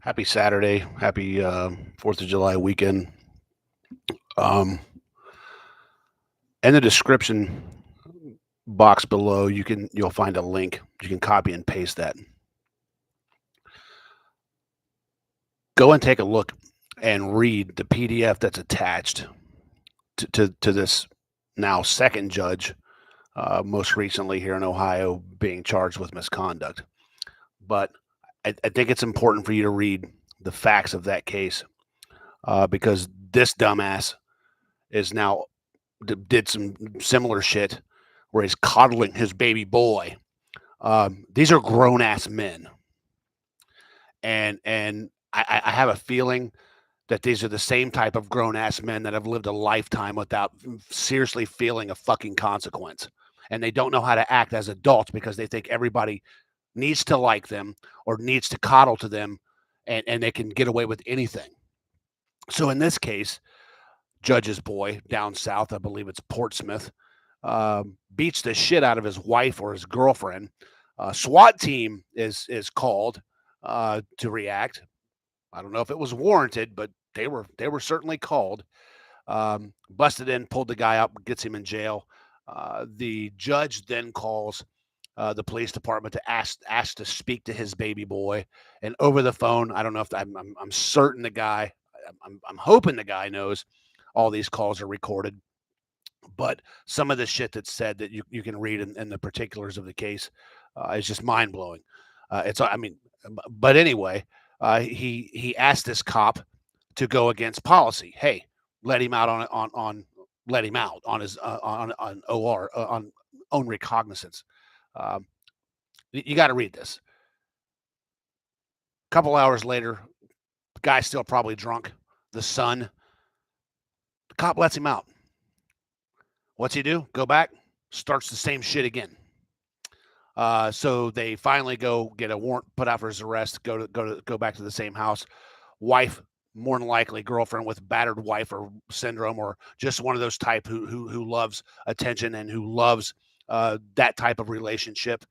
Happy Saturday. Happy 4th of July weekend. Um, in the description box below, you'll find a link. You can copy and paste that. Go and take a look and read the PDF that's attached to this now second judge, most recently here in Ohio, being charged with misconduct. But I think it's important for you to read the facts of that case because this dumbass is now did some similar shit where he's coddling his baby boy. These are grown ass men, and I have a feeling that these are the same type of grown ass men that have lived a lifetime without seriously feeling a fucking consequence, and they don't know how to act as adults because they think everybody needs to like them or needs to coddle to them, and they can get away with anything. So in this case, Judge's boy down south, I believe it's Portsmouth, beats the shit out of his wife or his girlfriend. SWAT team is called to react. I don't know if it was warranted, but they were certainly called. Busted in, pulled the guy up, gets him in jail. The judge then calls the police department to ask to speak to his baby boy, and over the phone, I don't know if I'm certain the guy, I'm hoping the guy knows all these calls are recorded. But some of the shit that's said that you can read in the particulars of the case is just mind blowing. I mean, but anyway, he asked this cop to go against policy. Hey, let him out on let him out on his on OR on own recognizance. Um, you got to read this. A couple hours later, the guy's still probably drunk. The son, the cop lets him out. What's he do? Go back, starts the same shit again. So they finally go get a warrant put out for his arrest. Go back to the same house. Wife, more than likely, girlfriend with battered wife or syndrome, or just one of those type who loves attention and who loves that type of relationship.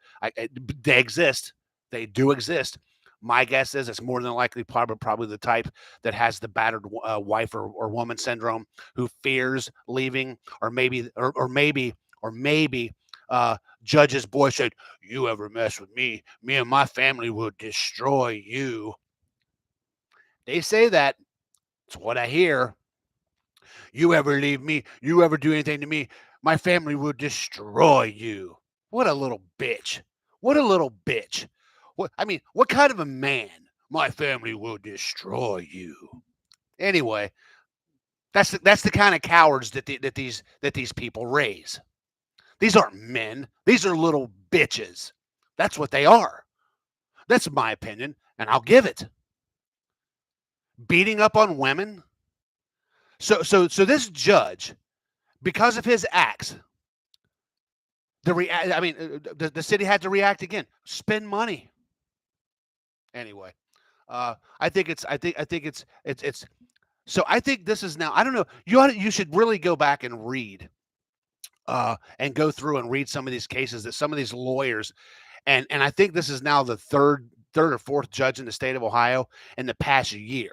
They exist. They do exist. My guess is it's more than likely probably the type that has the battered wife or woman syndrome who fears leaving, or maybe Judge's boy said, "You ever mess with me, me and my family will destroy you." They say that. It's what I hear. You ever leave me, you ever do anything to me, my family will destroy you. What a little bitch. What a little bitch. What kind of a man? My family will destroy you. Anyway, that's the kind of cowards that these people raise. These aren't men. These are little bitches. That's what they are. That's my opinion, and I'll give it. Beating up on women. So this judge, because of his acts, the city had to react again. Spend money. Anyway, I think it's. So I think this is now. I don't know. You should really go back and read, and go through and read some of these cases that some of these lawyers, and I think this is now the third or fourth judge in the state of Ohio in the past year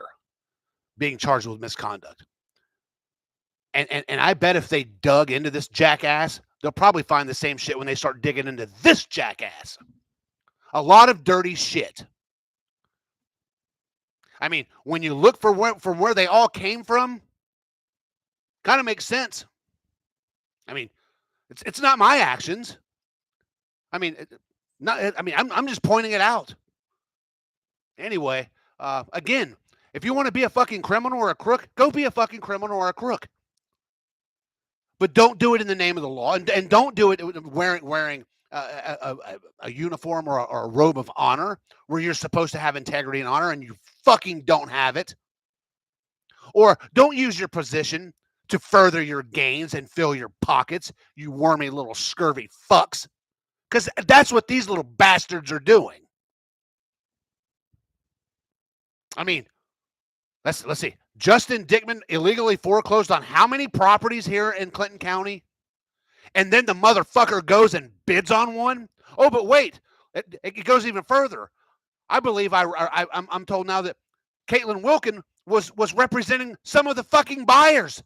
being charged with misconduct. And I bet if they dug into this jackass, they'll probably find the same shit when they start digging into this jackass. A lot of dirty shit. I mean, when you look from where they all came from, kind of makes sense. I mean, it's not my actions. I mean, I'm just pointing it out. Anyway, again, if you want to be a fucking criminal or a crook, go be a fucking criminal or a crook. But don't do it in the name of the law, and don't do it wearing a uniform or a robe of honor where you're supposed to have integrity and honor, and you fucking don't have it. Or don't use your position to further your gains and fill your pockets, you wormy little scurvy fucks, because that's what these little bastards are doing. I mean, let's see. Justin Dickman illegally foreclosed on how many properties here in Clinton County? And then the motherfucker goes and bids on one? Oh, but wait, it goes even further. I believe I'm told now that Caitlin Wilkin was representing some of the fucking buyers.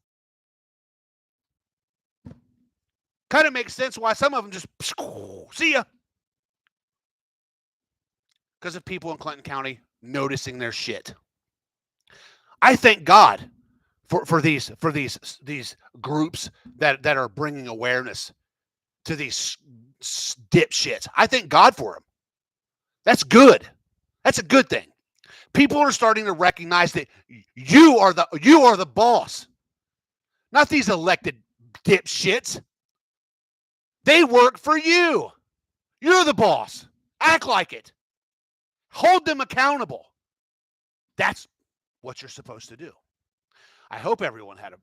Kind of makes sense why some of them just see ya. Because of people in Clinton County noticing their shit. I thank God for these groups that are bringing awareness to these dipshits. I thank God for them. That's good. That's a good thing. People are starting to recognize that you are the boss, not these elected dipshits. They work for you. You're the boss. Act like it. Hold them accountable. That's what you're supposed to do. I hope everyone had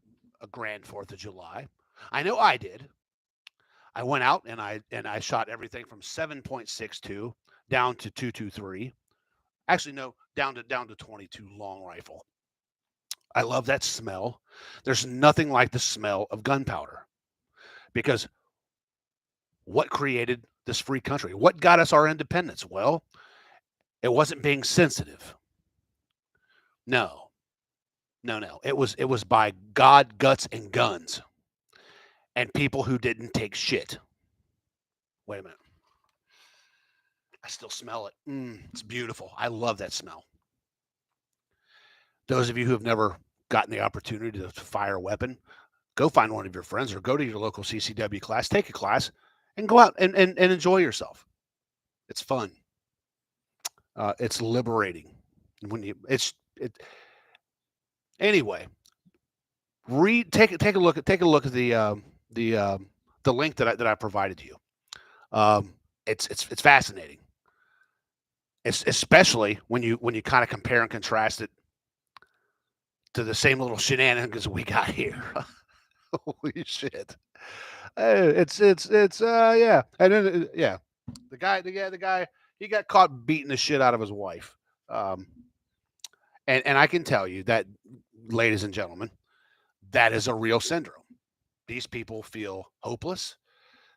a grand 4th of July. I know I did. I went out and I shot everything from 7.62 down to 223. Actually, no, down to 22 long rifle. I love that smell. There's nothing like the smell of gunpowder, because what created this free country? What got us our independence? Well, it wasn't being sensitive. No. It was by God, guts, and guns, and people who didn't take shit. Wait a minute. I still smell it. It's beautiful. I love that smell. Those of you who have never gotten the opportunity to fire a weapon, go find one of your friends or go to your local CCW class, take a class, and go out and enjoy yourself. It's fun. It's liberating. Anyway. Take a look at the link that I provided to you. It's fascinating. It's especially when you kind of compare and contrast it to the same little shenanigans we got here. Holy shit! It's yeah, and then yeah, the guy he got caught beating the shit out of his wife. And I can tell you that, ladies and gentlemen, that is a real syndrome. These people feel hopeless.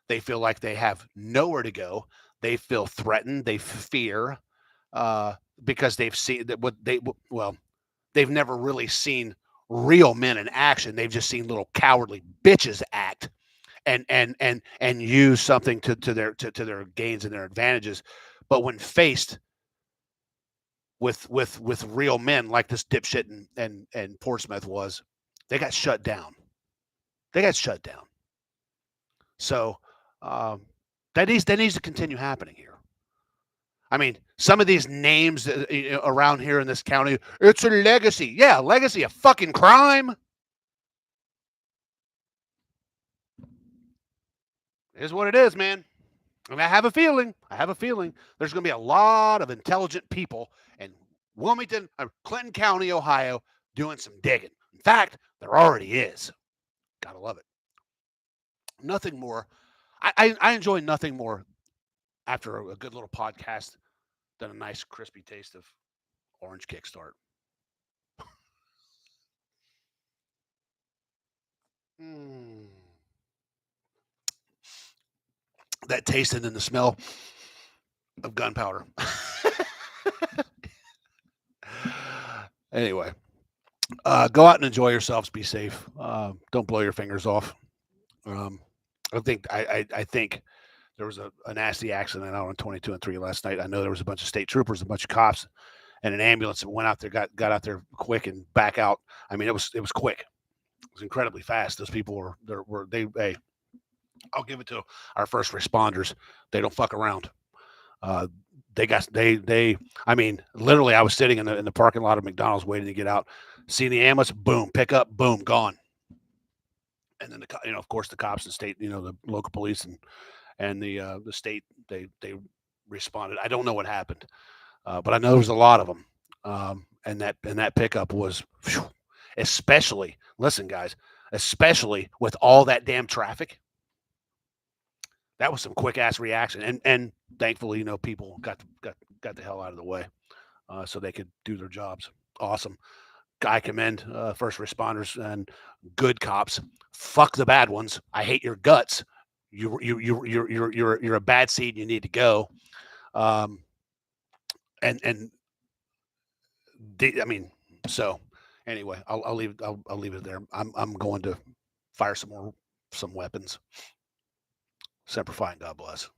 They feel like they have nowhere to go. They feel threatened. They fear because they've seen that they've never really seen real men in action. They've just seen little cowardly bitches act and use something to their gains and their advantages. But when faced with real men like this dipshit and Portsmouth was, they got shut down. So that needs to continue happening here. I mean, some of these names around here in this county, it's a legacy. Yeah, legacy of fucking crime. It is what it is, man. And I have a feeling there's going to be a lot of intelligent people in Wilmington, Clinton County, Ohio, doing some digging. In fact, there already is. Gotta love it. Nothing more. I enjoy nothing more after a good little podcast than a nice crispy taste of orange kickstart. That taste and then the smell of gunpowder. Anyway, go out and enjoy yourselves. Be safe. Don't blow your fingers off. I think there was a nasty accident out on 22 and 3 last night. I know there was a bunch of state troopers, a bunch of cops, and an ambulance that went out there, got out there quick and back out. I mean, it was quick. It was incredibly fast. Those people hey, I'll give it to our first responders. They don't fuck around. I mean, literally, I was sitting in the parking lot of McDonald's waiting to get out, seeing the ambulance, boom, pick up, boom, gone. And then of course, the cops and state, the local police and the state, they responded. I don't know what happened, but I know there was a lot of them. And that pickup was, especially, listen, guys, especially with all that damn traffic. That was some quick ass reaction, and thankfully, people got the hell out of the way, so they could do their jobs. Awesome. I commend first responders and good cops. Fuck the bad ones. I hate your guts. You're a bad seed. You need to go. And I mean, so anyway, I'll leave I'll leave it there. I'm going to fire some weapons. Semper Fi and God bless.